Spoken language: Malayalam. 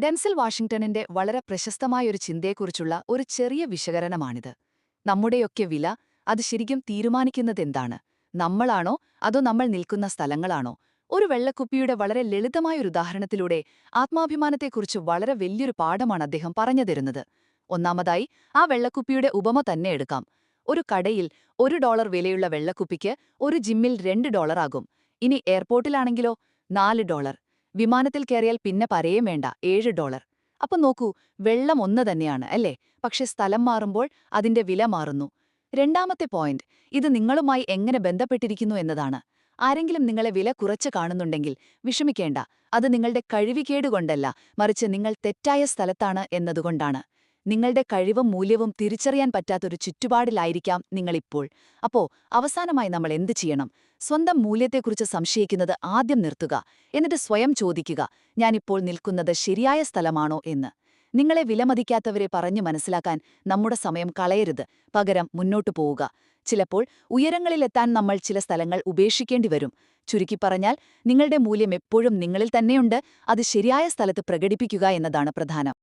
ഡെൻസിൽ വാഷിംഗ്ടണിന്റെ വളരെ പ്രശസ്തമായൊരു ചിന്തയെക്കുറിച്ചുള്ള ഒരു ചെറിയ വിശകലനമാണിത്. നമ്മുടെയൊക്കെ വില അത് ശരിക്കും തീരുമാനിക്കുന്നതെന്താണ്? നമ്മളാണോ അതോ നമ്മൾ നിൽക്കുന്ന സ്ഥലങ്ങളാണോ? ഒരു വെള്ളക്കുപ്പിയുടെ വളരെ ലളിതമായൊരു ഉദാഹരണത്തിലൂടെ ആത്മാഭിമാനത്തെക്കുറിച്ച് വളരെ വലിയൊരു പാഠമാണ് അദ്ദേഹം പറഞ്ഞു തരുന്നത്. ഒന്നാമതായി ആ വെള്ളക്കുപ്പിയുടെ ഉപമ തന്നെ എടുക്കാം. ഒരു കടയിൽ $1 വിലയുള്ള വെള്ളക്കുപ്പിക്ക് ഒരു ജിമ്മിൽ $2 ആകും. ഇനി എയർപോർട്ടിലാണെങ്കിലോ $4. വിമാനത്തിൽ കയറിയാൽ പിന്നെ പറയേം വേണ്ട $7. അപ്പൊ നോക്കൂ, വെള്ളം ഒന്ന് തന്നെയാണ് അല്ലേ? പക്ഷെ സ്ഥലം മാറുമ്പോൾ അതിന്റെ വില മാറുന്നു. രണ്ടാമത്തെ പോയിന്റ്, ഇത് നിങ്ങളുമായി എങ്ങനെ ബന്ധപ്പെട്ടിരിക്കുന്നു എന്നതാണ്. ആരെങ്കിലും നിങ്ങളെ വില കുറച്ച് കാണുന്നുണ്ടെങ്കിൽ വിഷമിക്കേണ്ട. അത് നിങ്ങളുടെ കഴിവുകേടുകൊണ്ടല്ല, മറിച്ച് നിങ്ങൾ തെറ്റായ സ്ഥലത്താണ് എന്നതുകൊണ്ടാണ്. നിങ്ങളുടെ കഴിവും മൂല്യവും തിരിച്ചറിയാൻ പറ്റാത്തൊരു ചുറ്റുപാടിലായിരിക്കാം നിങ്ങളിപ്പോൾ. അപ്പോ അവസാനമായി നമ്മൾ എന്ത് ചെയ്യണം? സ്വന്തം മൂല്യത്തെക്കുറിച്ച് സംശയിക്കുന്നത് ആദ്യം നിർത്തുക. എന്നിട്ട് സ്വയം ചോദിക്കുക, ഞാനിപ്പോൾ നിൽക്കുന്നത് ശരിയായ സ്ഥലമാണോ എന്ന്. നിങ്ങളെ വിലമതിക്കാത്തവരെ പറഞ്ഞു മനസ്സിലാക്കാൻ നമ്മുടെ സമയം കളയരുത്. പകരം മുന്നോട്ടു പോവുക. ചിലപ്പോൾ ഉയരങ്ങളിലെത്താൻ നമ്മൾ ചില സ്ഥലങ്ങൾ ഉപേക്ഷിക്കേണ്ടി വരും. ചുരുക്കിപ്പറഞ്ഞാൽ, നിങ്ങളുടെ മൂല്യം എപ്പോഴും നിങ്ങളിൽ തന്നെയുണ്ട്. അത് ശരിയായ സ്ഥലത്ത് പ്രകടിപ്പിക്കുക എന്നതാണ് പ്രധാനം.